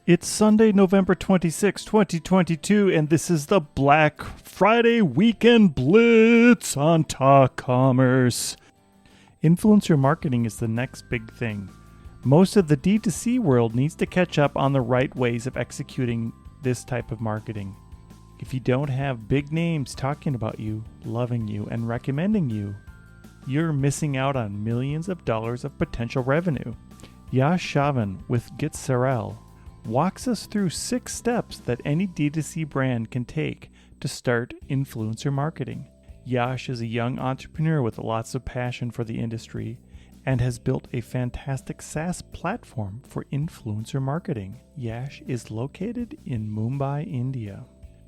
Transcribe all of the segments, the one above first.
It's Sunday, November 26, 2022, and this is the Black Friday Weekend Blitz on Talk Commerce. Influencer marketing is the next big thing. Most of the DTC world needs to catch up on the right ways of executing this type of marketing. If you don't have big names talking about you, loving you, and recommending you, you're missing out on millions of dollars of potential revenue. Yash Chavan with Get Sarel walks us through 6 steps that any D2C brand can take to start influencer marketing. Yash is a young entrepreneur with lots of passion for the industry and has built a fantastic SaaS platform for influencer marketing. Yash is located in Mumbai, India.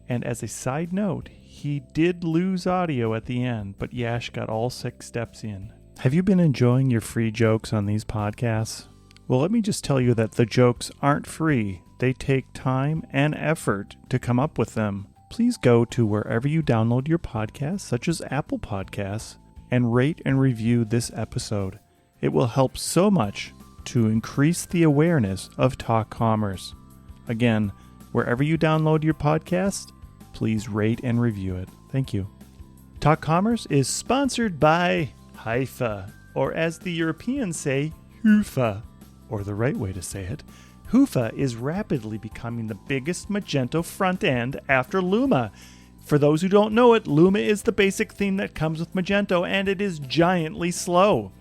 And as a side note, he did lose audio at the end, but Yash got all 6 steps in. Have you been enjoying your free jokes on these podcasts? Well, let me just tell you that the jokes aren't free. They take time and effort to come up with them. Please go to wherever you download your podcasts, such as Apple Podcasts, and rate and review this episode. It will help so much to increase the awareness of Talk Commerce. Again, wherever you download your podcast, please rate and review it. Thank you. Talk Commerce is sponsored by Haifa, or as the Europeans say, Hoofa. Or the right way to say it, Hoofa is rapidly becoming the biggest Magento front end after Luma. For those who don't know it, Luma is the basic theme that comes with Magento, and it is giantly slow.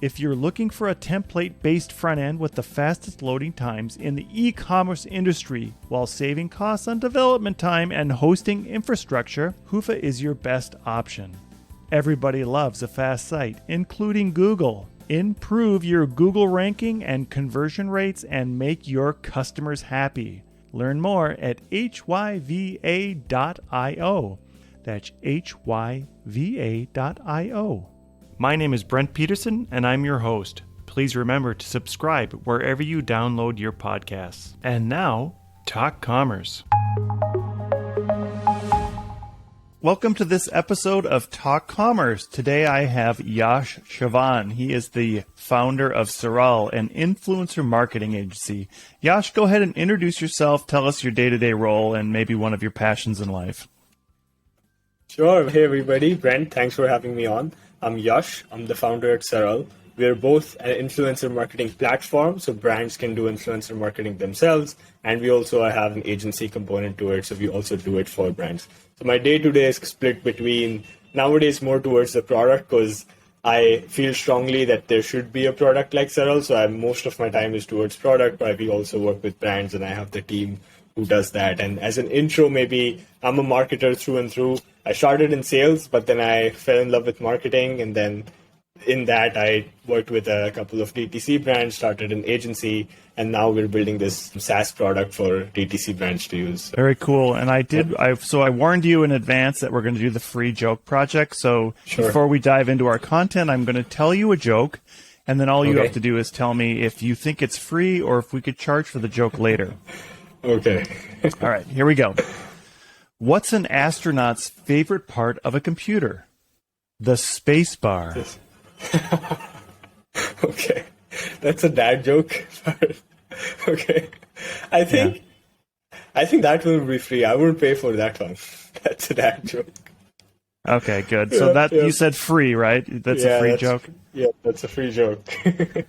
If you're looking for a template-based front end with the fastest loading times in the e-commerce industry while saving costs on development time and hosting infrastructure, Hoofa is your best option. Everybody loves a fast site, including Google. Improve your Google ranking and conversion rates and make your customers happy. Learn more at hyva.io. That's hyva.io. My name is Brent Peterson, and I'm your host. Please remember to subscribe wherever you download your podcasts. And now, Talk Commerce. Welcome to this episode of Talk Commerce. Today I have Yash Chavan. He is the founder of Sarel, an influencer marketing agency. Yash, go ahead and introduce yourself. Tell us your day-to-day role and maybe one of your passions in life. Sure. Hey, everybody. Brent, thanks for having me on. I'm Yash. I'm the founder at Sarel. We're both an influencer marketing platform, so brands can do influencer marketing themselves. And we also have an agency component to it, so we also do it for brands. So my day-to-day is split between nowadays more towards the product because I feel strongly that there should be a product like Sarel. So most of my time is towards product, but we also work with brands and I have the team who does that. And as an intro, maybe I'm a marketer through and through. I started in sales, but then I fell in love with marketing. And then in that, I worked with a couple of DTC brands, started an agency, and now we're building this SaaS product for DTC brands to use. Very cool. And I warned you in advance that we're going to do the free joke project. So Before we dive into our content, I'm going to tell you a joke, and then all you have to do is tell me if you think it's free or if we could charge for the joke later. Okay. All right, here we go. What's an astronaut's favorite part of a computer? The space bar. Okay. That's a dad joke. Okay. I think that will be free. I wouldn't pay for that one. That's a dad joke. Okay, good. So you said free, right? That's a free joke? Yeah, that's a free joke.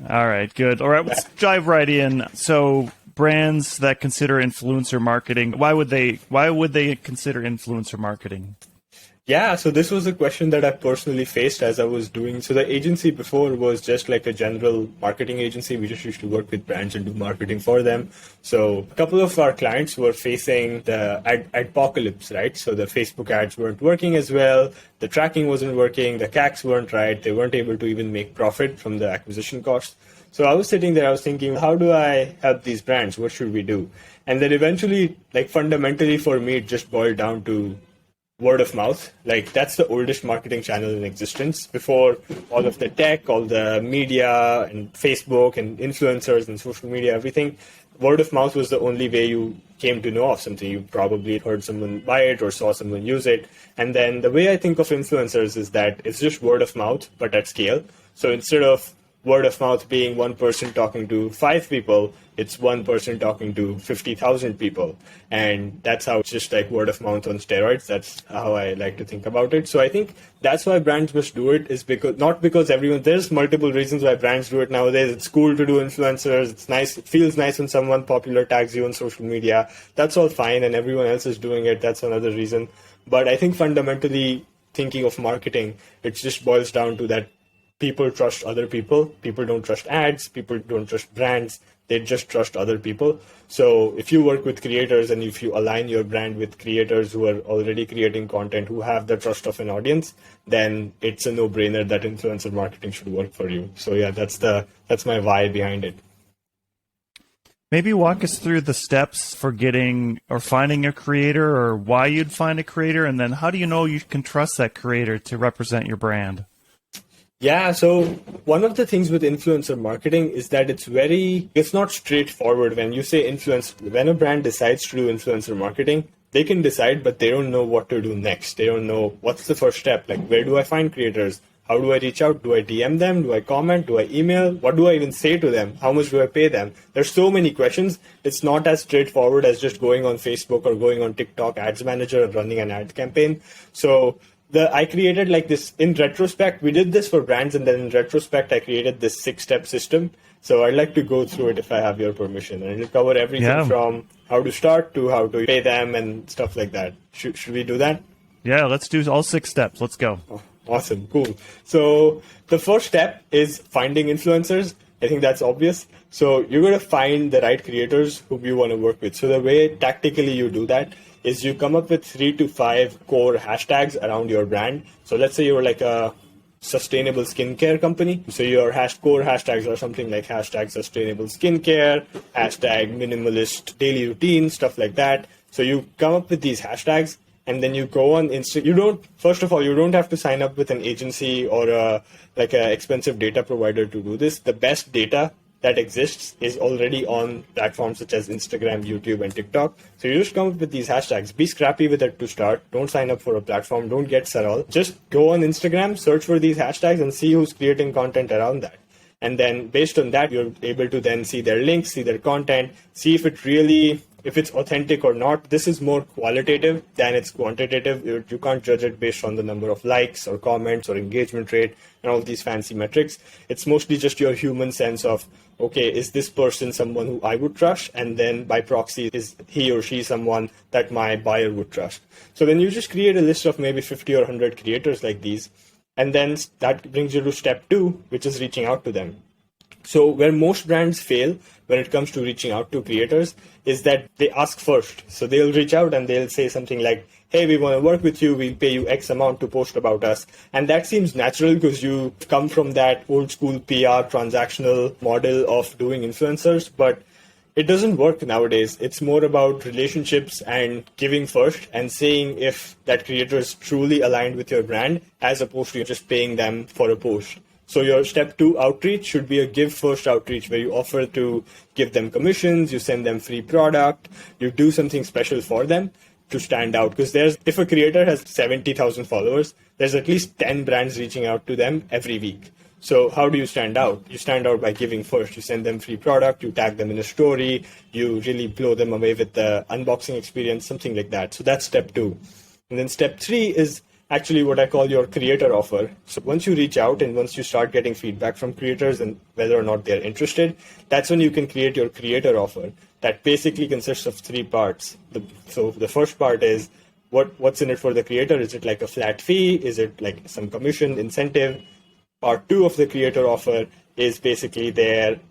All right, good. All right, let's dive right in. So brands that consider influencer marketing, why would they consider influencer marketing? Yeah, so this was a question that I personally faced as I was doing. So the agency before was just like a general marketing agency. We just used to work with brands and do marketing for them. So a couple of our clients were facing the adpocalypse, right? So the Facebook ads weren't working as well. The tracking wasn't working. The CACs weren't right. They weren't able to even make profit from the acquisition cost. So I was sitting there, I was thinking, how do I help these brands? What should we do? And then eventually, like fundamentally for me, it just boiled down to word of mouth. Like that's the oldest marketing channel in existence. Before all of the tech, all the media and Facebook and influencers and social media, everything, word of mouth was the only way you came to know of something. You probably heard someone buy it or saw someone use it. And then the way I think of influencers is that it's just word of mouth, but at scale. So instead of word of mouth being one person talking to 5 people, it's one person talking to 50,000 people. And that's how it's just like word of mouth on steroids. That's how I like to think about it. So I think that's why brands must do it, is because not because everyone, there's multiple reasons why brands do it nowadays. It's cool to do influencers. It's nice. It feels nice when someone popular tags you on social media. That's all fine. And everyone else is doing it. That's another reason. But I think fundamentally thinking of marketing, it just boils down to that people trust other people. People don't trust ads. People don't trust brands. They just trust other people. So if you work with creators and if you align your brand with creators who are already creating content, who have the trust of an audience, then it's a no-brainer that influencer marketing should work for you. So yeah, that's my why behind it. Maybe walk us through the steps for getting or finding a creator, or why you'd find a creator, and then how do you know you can trust that creator to represent your brand? Yeah, so one of the things with influencer marketing is that it's not straightforward. When you say when a brand decides to do influencer marketing, they can decide, but they don't know what to do next. They don't know what's the first step. Like, where do I find creators? How do I reach out? Do I DM them? Do I comment? Do I email? What do I even say to them? How much do I pay them? There's so many questions. It's not as straightforward as just going on Facebook or going on TikTok Ads Manager and running an ad campaign. So I created like this, in retrospect, we did this for brands, and then in retrospect, I created this 6-step system. So I'd like to go through it if I have your permission, and it'll cover everything from how to start to how to pay them and stuff like that. Should we do that? Yeah, let's do all 6 steps. Let's go. Oh, awesome. Cool. So the first step is finding influencers. I think that's obvious. So you're going to find the right creators who you want to work with. So the way tactically you do that is you come up with 3 to 5 core hashtags around your brand. So let's say you're like a sustainable skincare company. So your core hashtags are something like hashtag sustainable skincare, hashtag minimalist daily routine, stuff like that. So you come up with these hashtags, and then you go on Instagram. First of all, you don't have to sign up with an agency or an expensive data provider to do this. The best data that exists is already on platforms such as Instagram, YouTube, and TikTok. So you just come up with these hashtags. Be scrappy with it to start. Don't sign up for a platform. Don't get Saral. Just go on Instagram, search for these hashtags, and see who's creating content around that. And then based on that, you're able to then see their links, see their content, see if it's authentic or not. This is more qualitative than it's quantitative. You can't judge it based on the number of likes or comments or engagement rate and all these fancy metrics. It's mostly just your human sense of, okay, is this person someone who I would trust? And then by proxy, is he or she someone that my buyer would trust? So then you just create a list of maybe 50 or 100 creators like these. And then that brings you to step 2, which is reaching out to them. So where most brands fail when it comes to reaching out to creators is that they ask first. So they'll reach out and they'll say something like, hey, we want to work with you. We'll pay you X amount to post about us. And that seems natural because you come from that old school PR transactional model of doing influencers. But it doesn't work nowadays. It's more about relationships and giving first and seeing if that creator is truly aligned with your brand as opposed to just paying them for a post. So your step 2 outreach should be a give first outreach where you offer to give them commissions, you send them free product, you do something special for them to stand out. Because if a creator has 70,000 followers, there's at least 10 brands reaching out to them every week. So how do you stand out? You stand out by giving first. You send them free product, you tag them in a story, you really blow them away with the unboxing experience, something like that. So that's step 2. And then step 3 is actually what I call your creator offer. So once you reach out and once you start getting feedback from creators and whether or not they're interested, that's when you can create your creator offer. That basically consists of 3 parts. So the first part is what's in it for the creator? Is it like a flat fee? Is it like some commission incentive? Part 2 of the creator offer is basically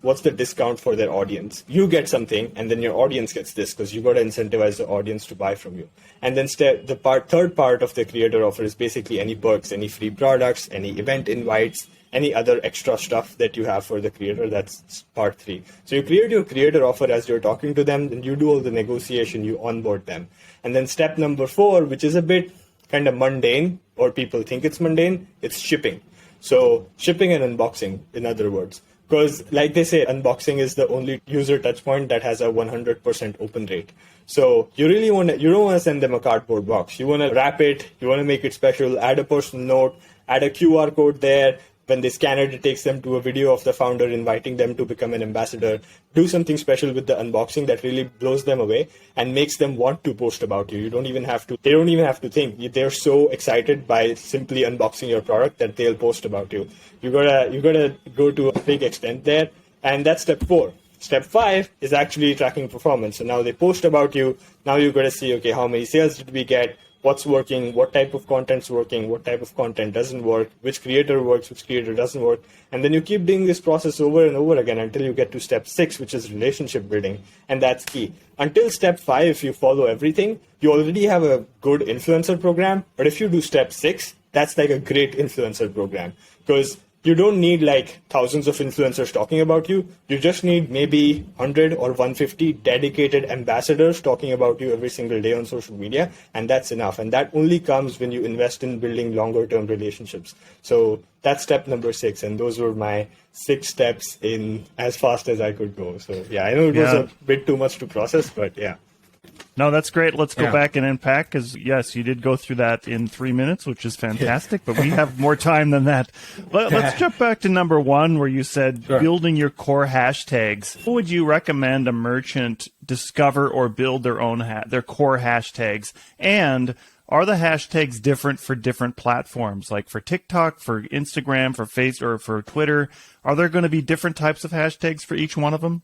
what's the discount for their audience? You get something and then your audience gets this because you got to incentivize the audience to buy from you. And then the third part of the creator offer is basically any perks, any free products, any event invites, any other extra stuff that you have for the creator. That's part 3. So you create your creator offer as you're talking to them, then you do all the negotiation, you onboard them. And then step number 4, which is a bit kind of mundane, or people think it's mundane, it's shipping. So shipping and unboxing, in other words, because like they say, unboxing is the only user touch point that has a 100% open rate. So you don't want to send them a cardboard box. You want to wrap it. You want to make it special, add a personal note, add a QR code there, When they scan it, it takes them to a video of the founder inviting them to become an ambassador. Do something special with the unboxing that really blows them away and makes them want to post about you. They don't even have to think. They're so excited by simply unboxing your product that they'll post about you. You gotta go to a big extent there. And that's step 4. Step 5 is actually tracking performance. So now they post about you. Now you've got to see, okay, how many sales did we get? What's working? What type of content's working? What type of content doesn't work? Which creator works? Which creator doesn't work? And then you keep doing this process over and over again until you get to step 6, which is relationship building. And that's key. Until step 5, if you follow everything, you already have a good influencer program. But if you do step 6, that's like a great influencer program, because you don't need like thousands of influencers talking about you. You just need maybe 100 or 150 dedicated ambassadors talking about you every single day on social media. And that's enough. And that only comes when you invest in building longer term relationships. So that's step number 6. And those were my 6 steps in as fast as I could go. So yeah, I know it was a bit too much to process, but yeah. No, that's great. Let's go back and unpack, because yes, you did go through that in 3 minutes, which is fantastic, but we have more time than that. Let's jump back to number 1, where you said building your core hashtags. What would you recommend a merchant discover or build their own their core hashtags? And are the hashtags different for different platforms? Like for TikTok, for Instagram, for Facebook, or for Twitter, are there going to be different types of hashtags for each one of them?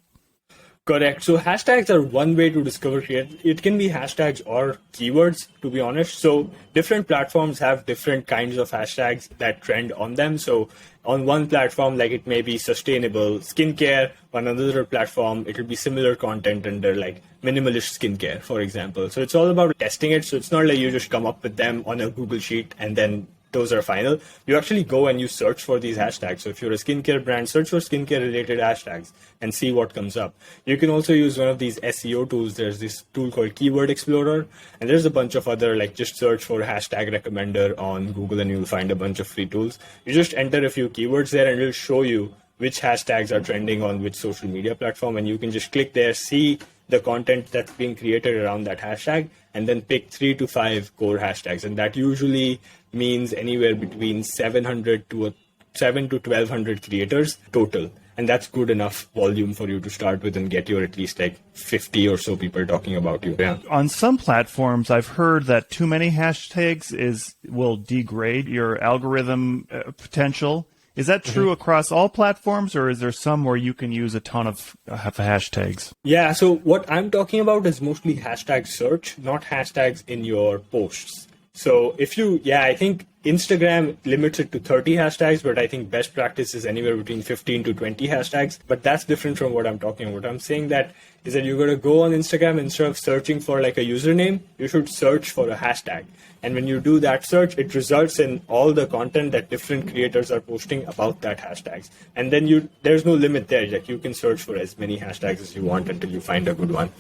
Correct. So hashtags are one way to discover creators. It can be hashtags or keywords, to be honest. So different platforms have different kinds of hashtags that trend on them. So on one platform, like it may be sustainable skincare. On another platform, it will be similar content under like minimalist skincare, for example. So it's all about testing it. So it's not like you just come up with them on a Google sheet and then those are final. You actually go and you search for these hashtags. So if you're a skincare brand, search for skincare related hashtags and see what comes up. You can also use one of these SEO tools. There's this tool called Keyword Explorer, and there's a bunch of other, like just search for hashtag recommender on Google and you'll find a bunch of free tools. You just enter a few keywords there and it'll show you which hashtags are trending on which social media platform. And you can just click there, see the content that's being created around that hashtag, and then pick 3 to 5 core hashtags. And that usually means anywhere between 700 to 1200 creators total. And that's good enough volume for you to start with and get your at least like 50 or so people talking about you. Yeah. On some platforms, I've heard that too many hashtags will degrade your algorithm potential. Is that true across all platforms, or is there some where you can use a ton of hashtags? Yeah, so what I'm talking about is mostly hashtag search, not hashtags in your posts. So I think Instagram limits it to 30 hashtags, but I think best practice is anywhere between 15 to 20 hashtags. But that's different from what I'm talking about. I'm saying that is that you're going to go on Instagram, instead of searching for like a username, you should search for a hashtag. And when you do that search, it results in all the content that different creators are posting about that hashtags. And then there's no limit there. Like you can search for as many hashtags as you want until you find a good one.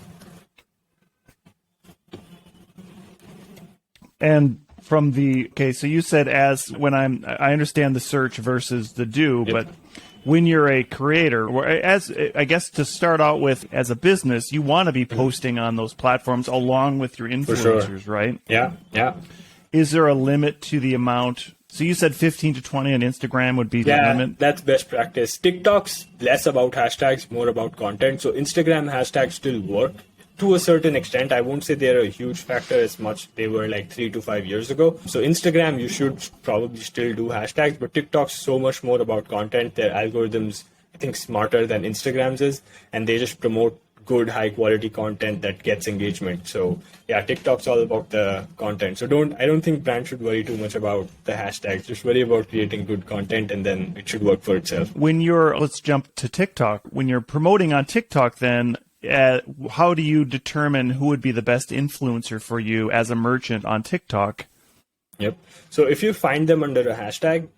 And so you said I understand the search versus the do, but when you're a creator, or I guess to start out with as a business, you want to be posting on those platforms along with your influencers, right? Yeah. Is there a limit to the amount? So you said 15 to 20 on Instagram would be the limit? Yeah, that's best practice. TikTok's less about hashtags, more about content. So Instagram hashtags still work to a certain extent. I won't say they're a huge factor as much they were like 3 to 5 years ago. So Instagram, you should probably still do hashtags, but TikTok's so much more about content. Their algorithms, I think, smarter than Instagram's is, and they just promote good, high quality content that gets engagement. So yeah, TikTok's all about the content. So I don't think brands should worry too much about the hashtags. Just worry about creating good content, and then it should work for itself. Let's jump to TikTok. When you're promoting on TikTok, then how do you determine who would be the best influencer for you as a merchant on TikTok? Yep. So if you find them under a hashtag,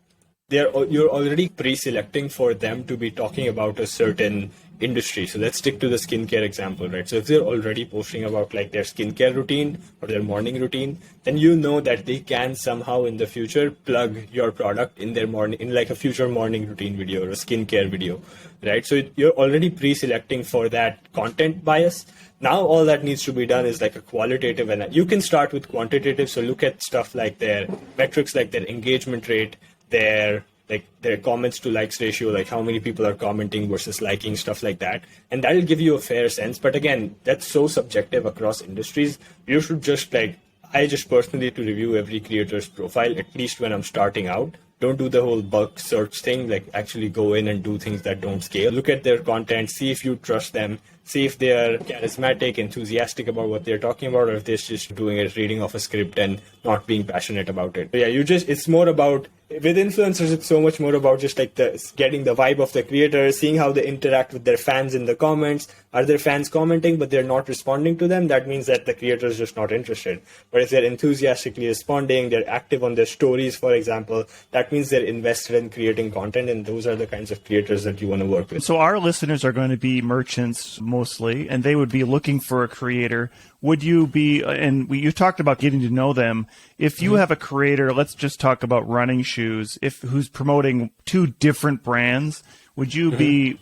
you're already pre-selecting for them to be talking about a certain industry. So let's stick to the skincare example, right? So if they're already posting about like their skincare routine or their morning routine, then you know that they can somehow in the future plug your product in their morning, in like a future morning routine video or a skincare video, right? So you're already pre-selecting for that content bias. Now all that needs to be done is like a qualitative, and you can start with quantitative. So look at stuff like their metrics, like their engagement rate, their like their comments to likes ratio, like how many people are commenting versus liking, stuff like that. And that'll give you a fair sense. But again, that's so subjective across industries. You should just I just personally to review every creator's profile, at least when I'm starting out. Don't do the whole bulk search thing, like actually go in and do things that don't scale. Look at their content, see if you trust them, see if they are charismatic, enthusiastic about what they're talking about, or if they're just doing it, reading off a script and not being passionate about it. So yeah, it's more about, with influencers, it's so much more about just like getting the vibe of the creator, seeing how they interact with their fans in the comments. Are their fans commenting, but they're not responding to them? That means that the creator is just not interested. But if they're enthusiastically responding, they're active on their stories, for example, that means they're invested in creating content. And those are the kinds of creators that you want to work with. So our listeners are going to be merchants mostly, and they would be looking for a creator. Would you be, and you talked about getting to know them. If you have a creator, let's just talk about running shoes, who's promoting two different brands, would you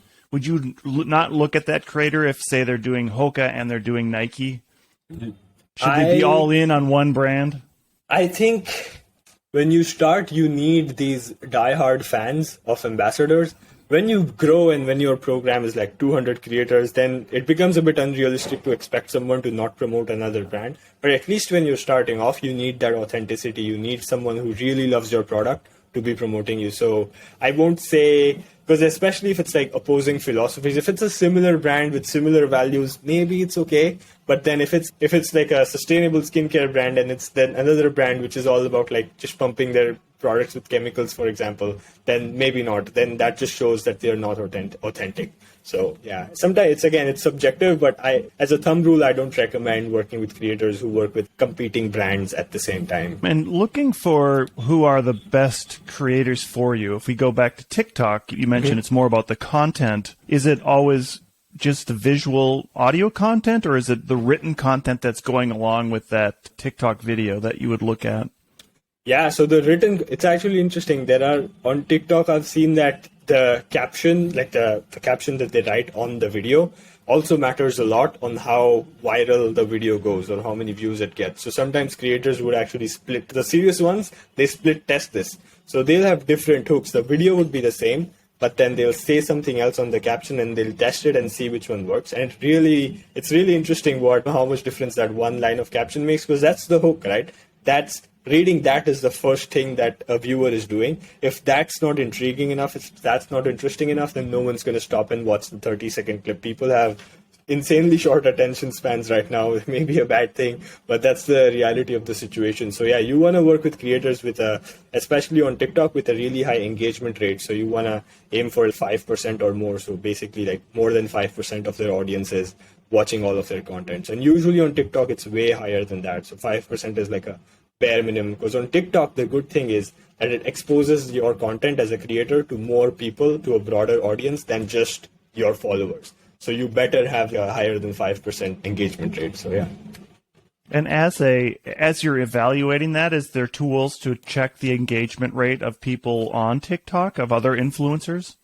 not look at that creator if, say, they're doing Hoka and they're doing Nike? Should they be all in on one brand? I think when you start, you need these diehard fans of ambassadors. When you grow and when your program is like 200 creators, then it becomes a bit unrealistic to expect someone to not promote another brand. But at least when you're starting off, you need that authenticity. You need someone who really loves your product to be promoting you. So I won't say, because especially if it's like opposing philosophies, if it's a similar brand with similar values, maybe it's okay. But then if it's like a sustainable skincare brand and it's then another brand which is all about like just pumping their products with chemicals, for example, then maybe not. Then that just shows that they're not authentic. So yeah, sometimes it's subjective, but as a thumb rule, I don't recommend working with creators who work with competing brands at the same time. And looking for who are the best creators for you. If we go back to TikTok, you mentioned it's more about the content. Is it always just the visual audio content, or is it the written content that's going along with that TikTok video that you would look at? Yeah, so the written, it's actually interesting. On TikTok, I've seen that the caption, like the caption that they write on the video, also matters a lot on how viral the video goes or how many views it gets. So sometimes creators would actually split, the serious ones, they split test this. So they'll have different hooks. The video would be the same, but then they'll say something else on the caption and they'll test it and see which one works. And it's really interesting how much difference that one line of caption makes, because that's the hook, right? Reading that is the first thing that a viewer is doing. If that's not intriguing enough, if that's not interesting enough, then no one's going to stop and watch the 30-second clip. People have insanely short attention spans right now. It may be a bad thing, but that's the reality of the situation. So yeah, you want to work with creators especially on TikTok, with a really high engagement rate. So you want to aim for 5% or more. So basically like more than 5% of their audience is watching all of their content. And usually on TikTok, it's way higher than that. So 5% is like a bare minimum, because on TikTok, the good thing is that it exposes your content as a creator to more people, to a broader audience than just your followers. So you better have a higher than 5% engagement rate. So yeah. And as you're evaluating that, is there tools to check the engagement rate of people on TikTok, of other influencers?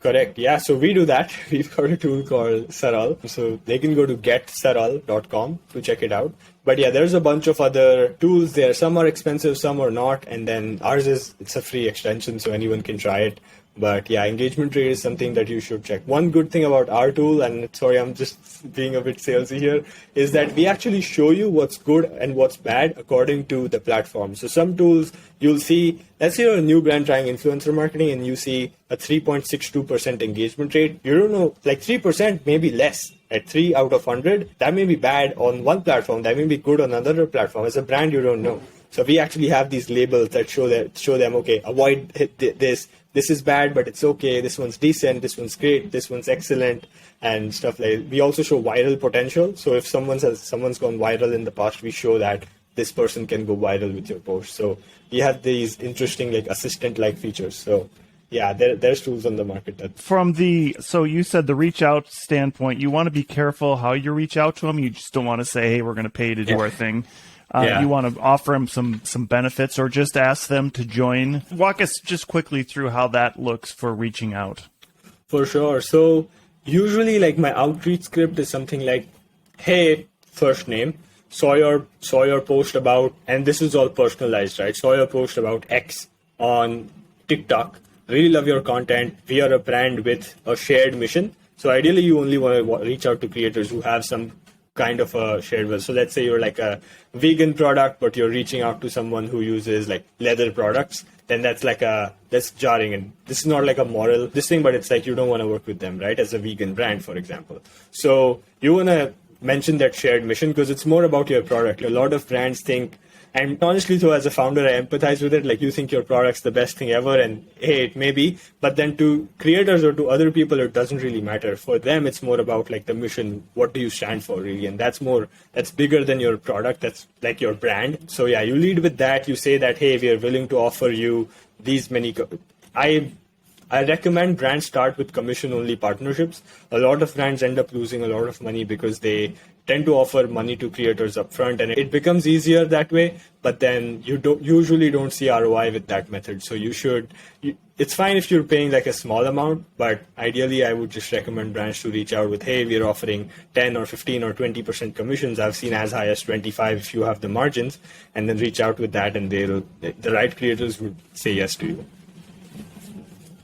Correct. Yeah. So we do that. We've got a tool called Saral. So they can go to getsaral.com to check it out. But yeah, there's a bunch of other tools there. Some are expensive, some are not. And then it's a free extension, so anyone can try it. But yeah, engagement rate is something that you should check. One good thing about our tool, and sorry, I'm just being a bit salesy here, is that we actually show you what's good and what's bad according to the platform. So some tools you'll see, let's say you're a new brand trying influencer marketing and you see a 3.62% engagement rate. You don't know, like 3%, maybe less. At 3 out of 100, that may be bad on one platform, that may be good on another platform. As a brand, you don't know. So we actually have these labels that show them, okay, avoid this. This is bad, but it's okay. This one's decent. This one's great. This one's excellent, and stuff like. We also show viral potential. So if someone's gone viral in the past, we show that this person can go viral with your post. So we have these interesting like assistant-like features. So yeah, there's tools on the market. So you said the reach out standpoint, you want to be careful how you reach out to them. You just don't want to say, hey, we're going to pay you to do our thing. You want to offer them some benefits, or just ask them to join. Walk us just quickly through how that looks for reaching out. For sure. So usually like my outreach script is something like, hey, first name, saw your post about, and this is all personalized, right? Saw your post about X on TikTok. really love your content. We are a brand with a shared mission. So ideally, you only want to reach out to creators who have some kind of a shared vision. So let's say you're like a vegan product, but you're reaching out to someone who uses like leather products. Then that's jarring, and this is not like a moral this thing, but it's like you don't want to work with them, right? As a vegan brand, for example. So you want to mention that shared mission because it's more about your product. A lot of brands think, and honestly, so as a founder, I empathize with it. Like you think your product's the best thing ever, and hey, it may be, but then to creators or to other people, it doesn't really matter. For them, it's more about like the mission. What do you stand for, really? And that's bigger than your product. That's like your brand. So yeah, you lead with that. You say that, hey, we are willing to offer you these many. I recommend brands start with commission-only partnerships. A lot of brands end up losing a lot of money because they tend to offer money to creators upfront, and it becomes easier that way. But then you usually don't see ROI with that method. So it's fine if you're paying like a small amount, but ideally I would just recommend brands to reach out with, hey, we're offering 10 or 15 or 20% commissions. I've seen as high as 25 if you have the margins, and then reach out with that, and the right creators would say yes to you.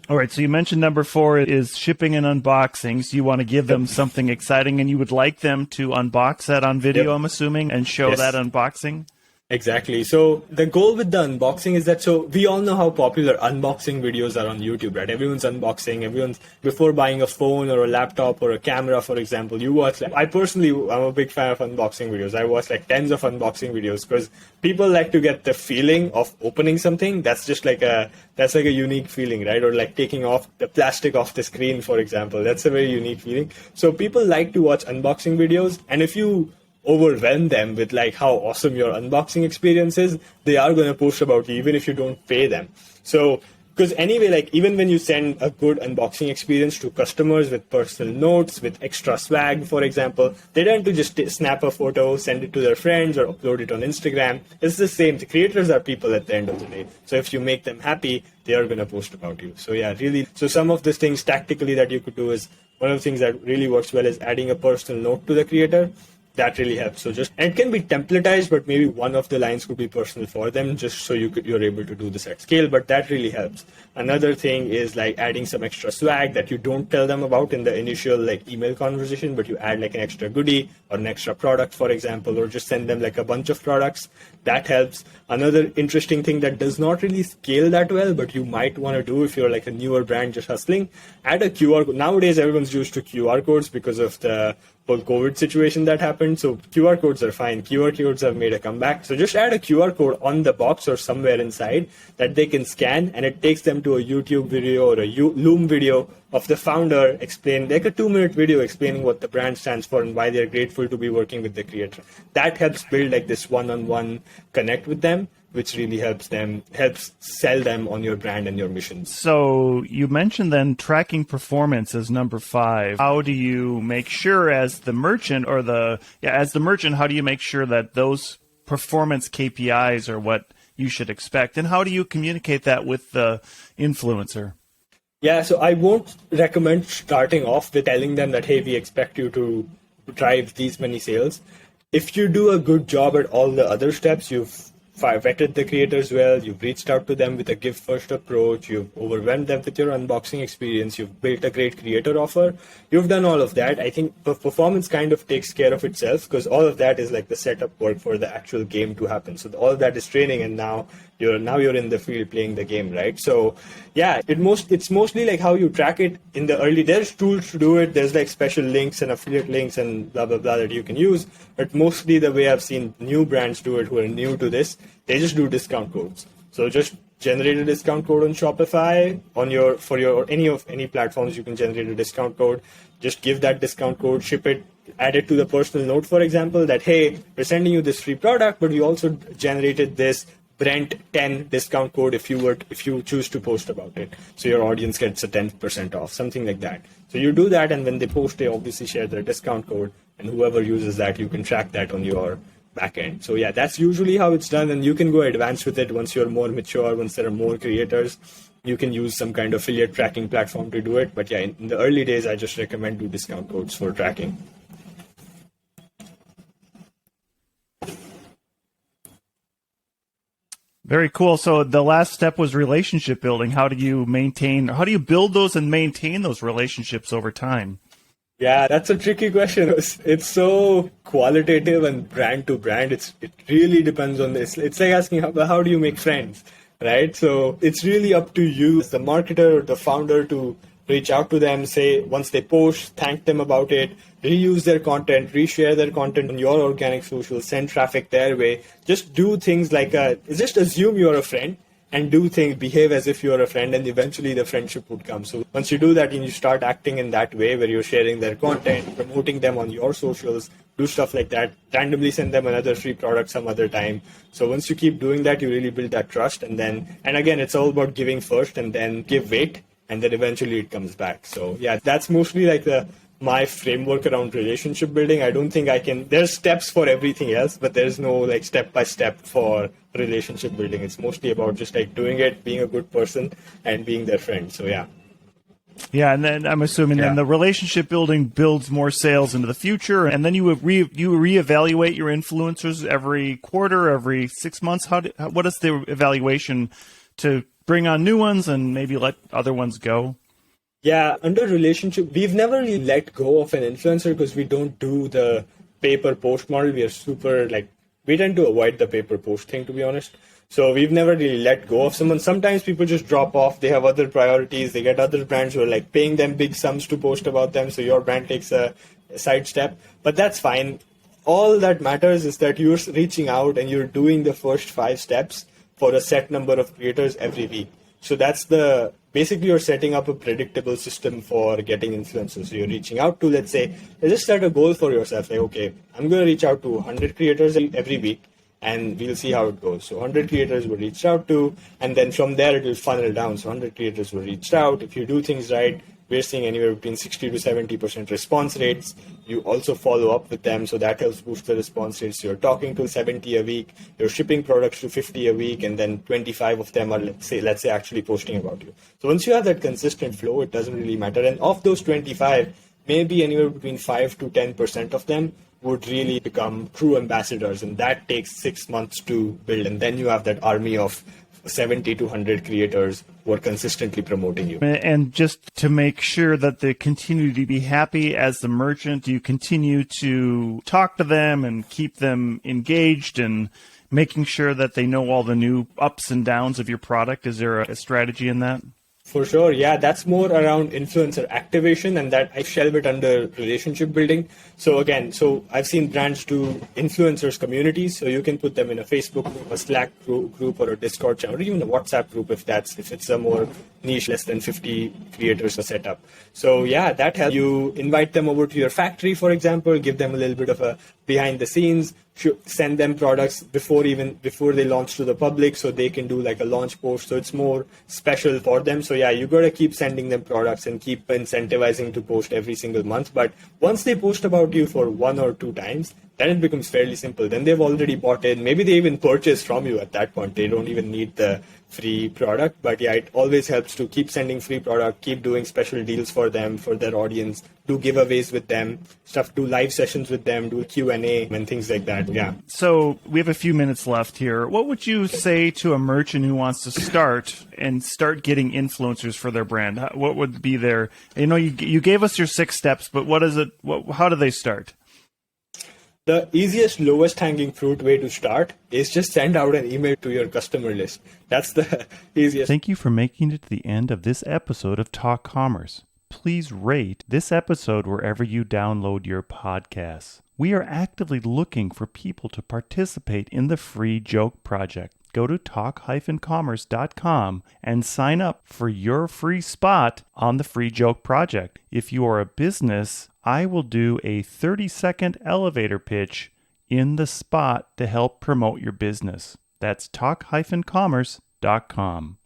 All right, so you mentioned number 4 is shipping and unboxings. You want to give them something exciting, and you would like them to unbox that on video, I'm assuming, and show that unboxing? Exactly. So the goal with the unboxing is that, so we all know how popular unboxing videos are on YouTube, right? Everyone's unboxing, before buying a phone or a laptop or a camera, for example, you watch, I personally, I'm a big fan of unboxing videos. I watch like tens of unboxing videos because people like to get the feeling of opening something. That's like a unique feeling, right? Or like taking off the plastic off the screen, for example. That's a very unique feeling. So people like to watch unboxing videos. And if you overwhelm them with like how awesome your unboxing experience is, they are going to post about you even if you don't pay them. So because anyway, like even when you send a good unboxing experience to customers with personal notes, with extra swag, for example, they tend to just snap a photo, send it to their friends, or upload it on Instagram. It's the same. The creators are people at the end of the day. So if you make them happy, they are going to post about you. So yeah, really. So some of these things tactically that you could do is, one of the things that really works well is adding a personal note to the creator. That really helps. So and it can be templatized, but maybe one of the lines could be personal for them, just so you're able to do this at scale. But that really helps. Another thing is like adding some extra swag that you don't tell them about in the initial like email conversation, but you add like an extra goodie or an extra product, for example, or just send them like a bunch of products. That helps. Another interesting thing that does not really scale that well, but you might want to do if you're like a newer brand just hustling, add a QR code. Nowadays, everyone's used to QR codes because of the whole COVID situation that happened. So QR codes are fine. QR codes have made a comeback. So just add a QR code on the box or somewhere inside that they can scan, and it takes them to a YouTube video or a Loom video of the founder explain, like a 2-minute video explaining what the brand stands for and why they're grateful to be working with the creator. That helps build like this one-on-one connect with them, which really helps sell them on your brand and your mission. So you mentioned then tracking performance as number 5. How do you make sure as the merchant how do you make sure that those performance KPIs are what you should expect? And how do you communicate that with the influencer? Yeah, so I won't recommend starting off with telling them that, hey, we expect you to drive these many sales. If you do a good job at all the other steps, you've vetted the creators well, you've reached out to them with a give first approach, you've overwhelmed them with your unboxing experience, you've built a great creator offer, you've done all of that. I think performance kind of takes care of itself because all of that is like the setup work for the actual game to happen. So all of that is training, and now you're in the field playing the game, right? So yeah, it's mostly like how you track it in the early. There's tools to do it. There's like special links and affiliate links and blah blah blah that you can use. But mostly the way I've seen new brands do it who are new to this, they just do discount codes. So just generate a discount code on Shopify for any platforms. You can generate a discount code. Just give that discount code, ship it, add it to the personal note, for example, that hey, we're sending you this free product, but we also generated this Brent 10 discount code if you choose to post about it. So your audience gets a 10% off, something like that. So you do that, and when they post, they obviously share their discount code, and whoever uses that, you can track that on your backend. So yeah, that's usually how it's done, and you can go advanced with it once you're more mature, once there are more creators. You can use some kind of affiliate tracking platform to do it. But yeah, in the early days, I just recommend do discount codes for tracking. Very cool. So the last step was relationship building. How do you build those and maintain those relationships over time? Yeah, that's a tricky question. It's so qualitative and brand to brand. It really depends on this. It's like asking how do you make friends, right? So it's really up to you as the marketer or the founder to reach out to them, say once they post, thank them about it, reuse their content, reshare their content on your organic social, send traffic their way. Just do things like just assume you're a friend and do things, behave as if you're a friend, and eventually the friendship would come. So once you do that and you start acting in that way where you're sharing their content, promoting them on your socials, do stuff like that, randomly send them another free product some other time. So once you keep doing that, you really build that trust. And again, it's all about giving first and then give weight, and then eventually it comes back. So yeah, that's mostly like my framework around relationship building. I don't think there's steps for everything else, but there's no like step by step for relationship building. It's mostly about just like doing it, being a good person, and being their friend. So yeah. Yeah, and then I'm assuming then the relationship building builds more sales into the future, and then you reevaluate your influencers every quarter, every 6 months. What is the evaluation to bring on new ones and maybe let other ones go? Yeah, under relationship, we've never really let go of an influencer because we don't do the paper post model. We are we tend to avoid the paper post thing, to be honest. So we've never really let go of someone. Sometimes people just drop off. They have other priorities. They get other brands who are like paying them big sums to post about them. So your brand takes a side step, but that's fine. All that matters is that you're reaching out and you're doing the first 5 steps for a set number of creators every week. So basically you're setting up a predictable system for getting influencers. So you're reaching out to, let's just set a goal for yourself. Like, okay, I'm going to reach out to 100 creators every week and we'll see how it goes. So 100 creators were reached out to, and then from there it will funnel down. So 100 creators were reached out. If you do things right, we're seeing anywhere between 60 to 70% response rates. You also follow up with them, so that helps boost the response rates. You're talking to 70 a week, you're shipping products to 50 a week, and then 25 of them are, let's say actually posting about you. So once you have that consistent flow, it doesn't really matter. And of those 25, maybe anywhere between 5 to 10% of them would really become true ambassadors, and that takes 6 months to build. And then you have that army of 70 to 100 creators who are consistently promoting you. And just to make sure that they continue to be happy as the merchant, do you continue to talk to them and keep them engaged and making sure that they know all the new ups and downs of your product? Is there a strategy in that? For sure, yeah, that's more around influencer activation, and that I shelve it under relationship building. So I've seen brands do influencers communities, so you can put them in a Facebook group, a Slack group, or a Discord channel, or even a WhatsApp group if it's a more niche, less than 50 creators a setup. So yeah, that helps. You invite them over to your factory, for example, give them a little bit of a behind the scenes, send them products before they launch to the public, so they can do like a launch post, so it's more special for them. So yeah, you got to keep sending them products and keep incentivizing to post every single month. But once they post about you for 1 or 2 times, then it becomes fairly simple. Then they've already bought in. Maybe they even purchase from you at that point. They don't even need the free product. But yeah, it always helps to keep sending free product, keep doing special deals for them, for their audience, do giveaways with them, do live sessions with them, do Q&A and things like that. Yeah. So we have a few minutes left here. What would you say to a merchant who wants to start getting influencers for their brand? What would be their, you gave us your 6 steps, but how do they start? The easiest, lowest hanging fruit way to start is just send out an email to your customer list. That's the easiest. Thank you for making it to the end of this episode of Talk Commerce. Please rate this episode wherever you download your podcasts. We are actively looking for people to participate in the Free Joke Project. Go to talk-commerce.com and sign up for your free spot on the Free Joke Project. If you are a business, I will do a 30-second elevator pitch in the spot to help promote your business. That's talk-commerce.com.